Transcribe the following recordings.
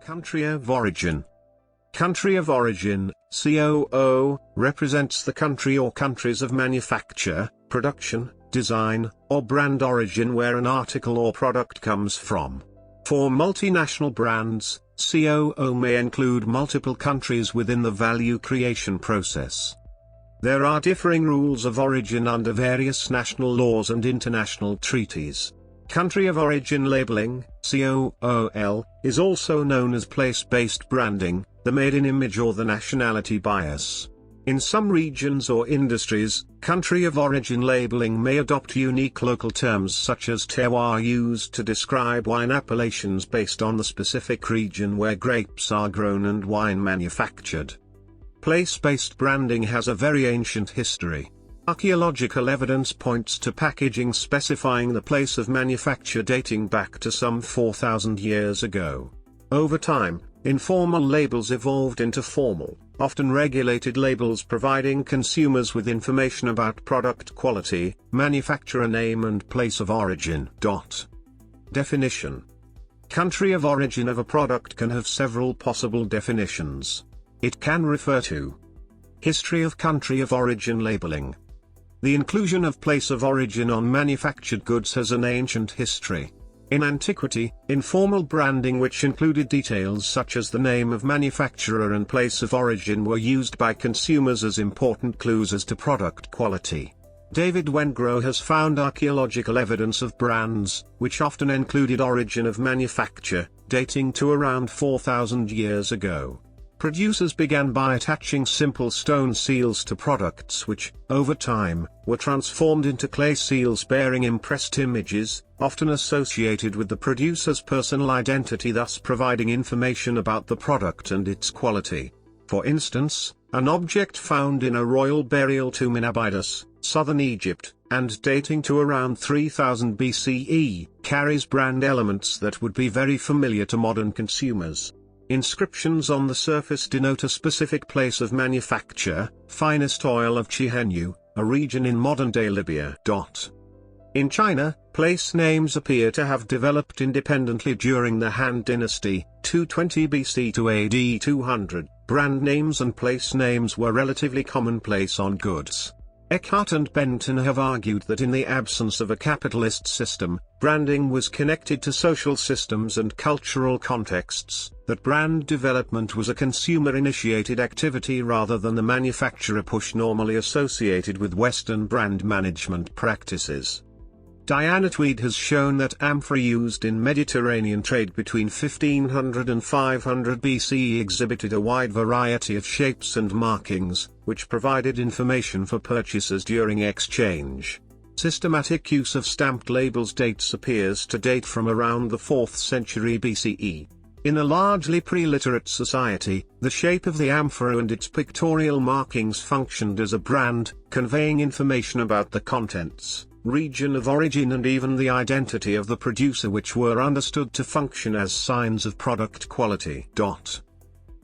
Country of origin. Country of origin, COO, represents the country or countries of manufacture, production, design, or brand origin where an article or product comes from. For multinational brands, COO may include multiple countries within the value creation process. There are differing rules of origin under various national laws and international treaties. Country of origin labeling, COOL, is also known as place-based branding, the made-in-image or the nationality bias. In some regions or industries, country of origin labeling may adopt unique local terms such as terroir used to describe wine appellations based on the specific region where grapes are grown and wine manufactured. Place-based branding has a very ancient history. Archaeological evidence points to packaging specifying the place of manufacture dating back to some 4,000 years ago. Over time, informal labels evolved into formal, often regulated labels providing consumers with information about product quality, manufacturer name and place of origin. Definition. Country of origin of a product can have several possible definitions. It can refer to history of country of origin labeling. The inclusion of place of origin on manufactured goods has an ancient history. In antiquity, informal branding which included details such as the name of manufacturer and place of origin were used by consumers as important clues as to product quality. David Wengrow has found archaeological evidence of brands, which often included origin of manufacture, dating to around 4,000 years ago. Producers began by attaching simple stone seals to products which, over time, were transformed into clay seals bearing impressed images, often associated with the producer's personal identity, thus providing information about the product and its quality. For instance, an object found in a royal burial tomb in Abydos, southern Egypt, and dating to around 3000 BCE, carries brand elements that would be very familiar to modern consumers. Inscriptions on the surface denote a specific place of manufacture, finest oil of Chihenyu, a region in modern-day Libya. In China, place names appear to have developed independently during the Han Dynasty, 220 BC to AD 200. Brand names and place names were relatively commonplace on goods. Eckhart and Benton have argued that in the absence of a capitalist system, branding was connected to social systems and cultural contexts, that brand development was a consumer-initiated activity rather than the manufacturer push normally associated with Western brand management practices. Diana Tweed has shown that amphora used in Mediterranean trade between 1500 and 500 BCE exhibited a wide variety of shapes and markings, which provided information for purchasers during exchange. Systematic use of stamped labels dates appears to date from around the 4th century BCE. In a largely pre-literate society, the shape of the amphora and its pictorial markings functioned as a brand, conveying information about the contents, region of origin and even the identity of the producer, which were understood to function as signs of product quality.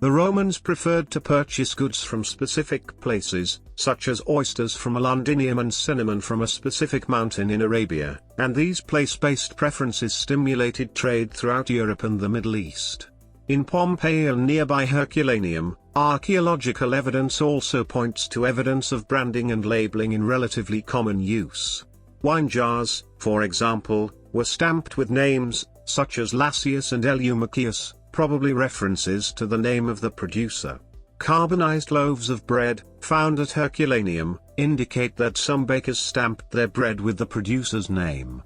The Romans preferred to purchase goods from specific places, such as oysters from a Londinium and cinnamon from a specific mountain in Arabia, and these place-based preferences stimulated trade throughout Europe and the Middle East. In Pompeii and nearby Herculaneum, archaeological evidence also points to evidence of branding and labeling in relatively common use. Wine jars, for example, were stamped with names, such as Lasius and Eumachius, probably references to the name of the producer. Carbonized loaves of bread, found at Herculaneum, indicate that some bakers stamped their bread with the producer's name.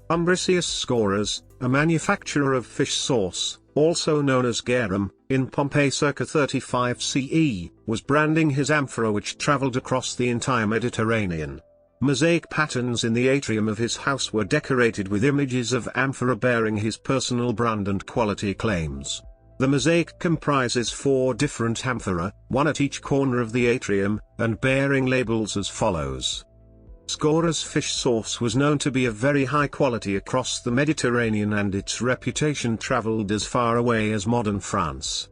Umbricius Scoras, a manufacturer of fish sauce, also known as garum, in Pompeii circa 35 CE, was branding his amphora which traveled across the entire Mediterranean. Mosaic patterns in the atrium of his house were decorated with images of amphora bearing his personal brand and quality claims. The mosaic comprises 4 different amphora, one at each corner of the atrium, and bearing labels as follows. Scora's fish sauce was known to be of very high quality across the Mediterranean, and its reputation traveled as far away as modern France.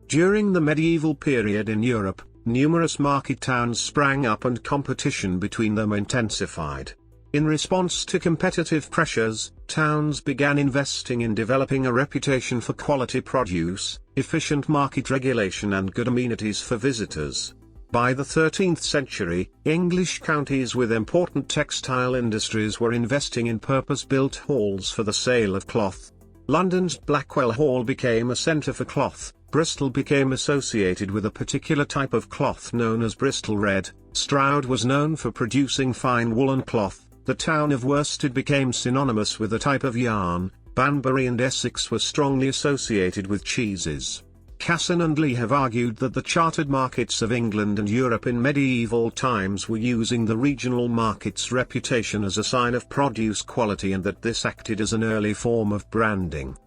During the medieval period in Europe, numerous market towns sprang up and competition between them intensified. In response to competitive pressures, towns began investing in developing a reputation for quality produce, efficient market regulation and good amenities for visitors. By the 13th century, English counties with important textile industries were investing in purpose-built halls for the sale of cloth. London's Blackwell Hall became a centre for cloth. Bristol became associated with a particular type of cloth known as Bristol Red. Stroud was known for producing fine woolen cloth. The town of Worsted became synonymous with a type of yarn. Banbury and Essex were strongly associated with cheeses. Casson and Lee have argued that the chartered markets of England and Europe in medieval times were using the regional market's reputation as a sign of produce quality and that this acted as an early form of branding.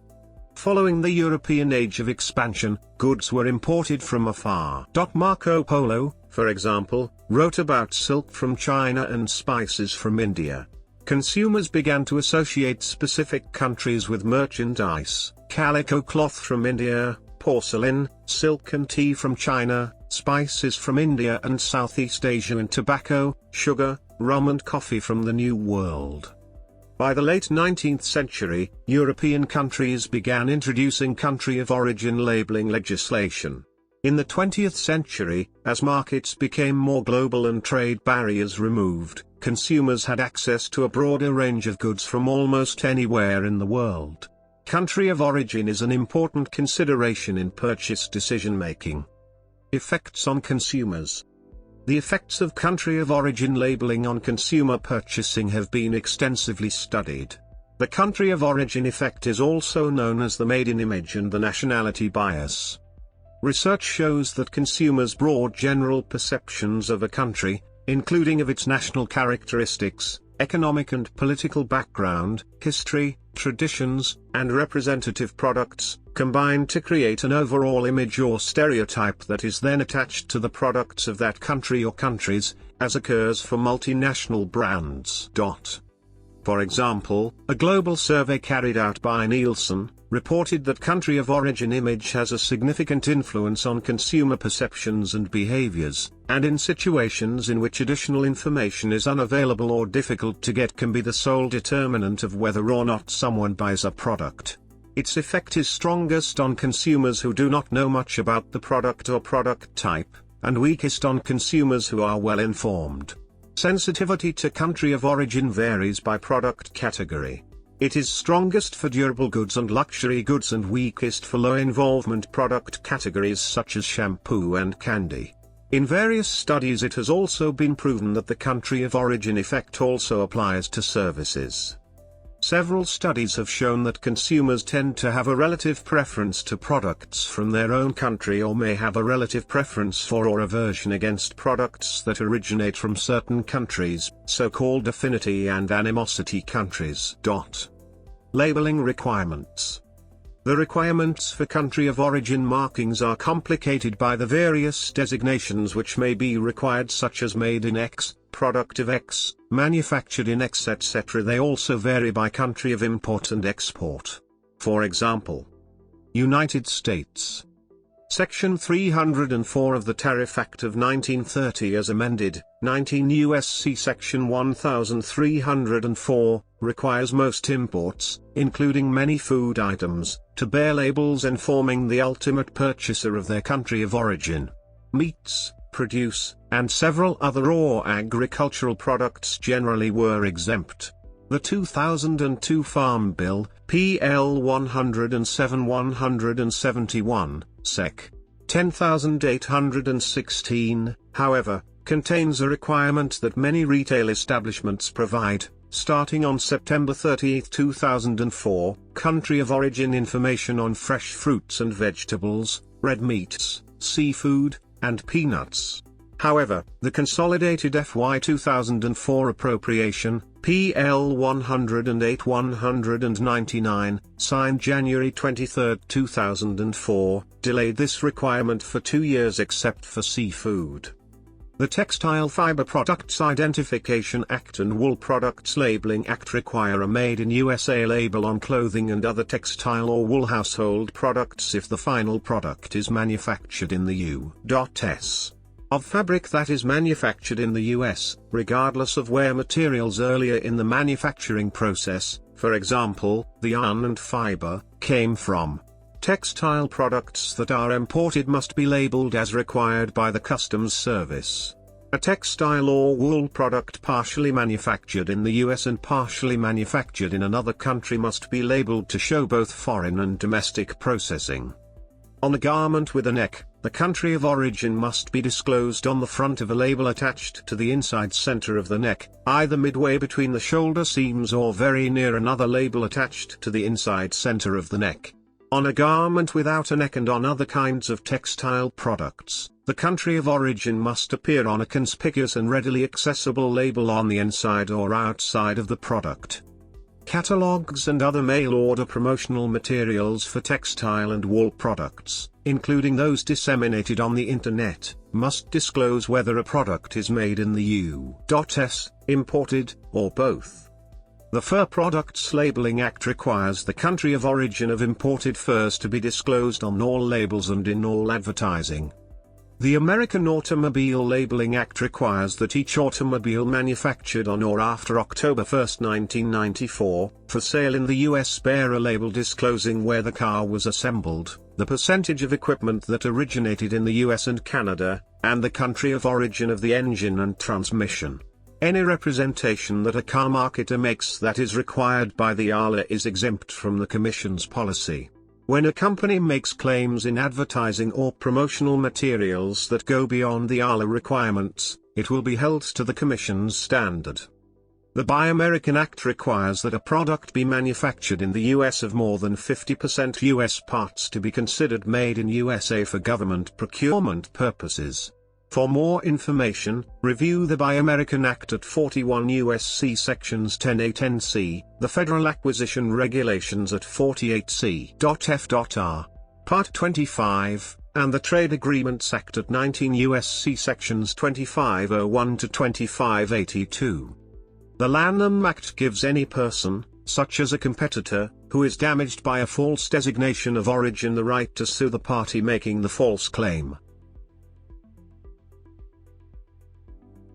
Following the European age of expansion, goods were imported from afar. Marco Polo, for example, wrote about silk from China and spices from India. Consumers began to associate specific countries with merchandise: calico cloth from India, porcelain, silk and tea from China, spices from India and Southeast Asia, and tobacco, sugar, rum and coffee from the New World. By the late 19th century, European countries began introducing country of origin labeling legislation. In the 20th century, as markets became more global and trade barriers removed, consumers had access to a broader range of goods from almost anywhere in the world. Country of origin is an important consideration in purchase decision-making. Effects on consumers. The effects of country of origin labeling on consumer purchasing have been extensively studied. The country of origin effect is also known as the made-in image and the nationality bias. Research shows that consumers' broad general perceptions of a country, including of its national characteristics, economic and political background, history, traditions, and representative products, combine to create an overall image or stereotype that is then attached to the products of that country or countries, as occurs for multinational brands. For example, a global survey carried out by Nielsen reported that country of origin image has a significant influence on consumer perceptions and behaviors, and in situations in which additional information is unavailable or difficult to get can be the sole determinant of whether or not someone buys a product. Its effect is strongest on consumers who do not know much about the product or product type, and weakest on consumers who are well informed. Sensitivity to country of origin varies by product category. It is strongest for durable goods and luxury goods and weakest for low-involvement product categories such as shampoo and candy. In various studies it has also been proven that the country of origin effect also applies to services. Several studies have shown that consumers tend to have a relative preference to products from their own country or may have a relative preference for or aversion against products that originate from certain countries, so-called affinity and animosity countries. Labeling requirements. The requirements for country of origin markings are complicated by the various designations which may be required, such as made in X, product of X, manufactured in X, etc. They also vary by country of import and export. For example, United States. Section 304 of the Tariff Act of 1930 as amended, 19 U.S.C. Section 1304, requires most imports, including many food items, to bear labels informing the ultimate purchaser of their country of origin. Meats, produce, and several other raw agricultural products generally were exempt. The 2002 Farm Bill, PL 107-171, Sec. 10816, however, contains a requirement that many retail establishments provide, starting on September 30, 2004, country of origin information on fresh fruits and vegetables, red meats, seafood, and peanuts. However, the consolidated FY 2004 appropriation, PL 108-199, signed January 23, 2004, delayed this requirement for 2 years except for seafood. The Textile Fiber Products Identification Act and Wool Products Labeling Act require a Made in USA label on clothing and other textile or wool household products if the final product is manufactured in the U.S. of fabric that is manufactured in the US, regardless of where materials earlier in the manufacturing process, for example, the yarn and fiber, came from. Textile products that are imported must be labeled as required by the Customs Service. A textile or wool product partially manufactured in the US and partially manufactured in another country must be labeled to show both foreign and domestic processing. On a garment with a neck, the country of origin must be disclosed on the front of a label attached to the inside center of the neck, either midway between the shoulder seams or very near another label attached to the inside center of the neck. On a garment without a neck and on other kinds of textile products, the country of origin must appear on a conspicuous and readily accessible label on the inside or outside of the product. Catalogs and other mail-order promotional materials for textile and wool products, including those disseminated on the Internet, must disclose whether a product is made in the U.S., imported, or both. The Fur Products Labeling Act requires the country of origin of imported furs to be disclosed on all labels and in all advertising. The American Automobile Labeling Act requires that each automobile manufactured on or after October 1, 1994, for sale in the U.S. bear a label disclosing where the car was assembled, the percentage of equipment that originated in the U.S. and Canada, and the country of origin of the engine and transmission. Any representation that a car marketer makes that is required by the ALA is exempt from the Commission's policy. When a company makes claims in advertising or promotional materials that go beyond the ALA requirements, it will be held to the Commission's standard. The Buy American Act requires that a product be manufactured in the U.S. of more than 50% U.S. parts to be considered made in USA for government procurement purposes. For more information, review the Buy American Act at 41 U.S.C. Sections 10A-10C, the Federal Acquisition Regulations at 48C.F.R. Part 25, and the Trade Agreements Act at 19 U.S.C. Sections 2501 to 2582. The Lanham Act gives any person, such as a competitor, who is damaged by a false designation of origin the right to sue the party making the false claim.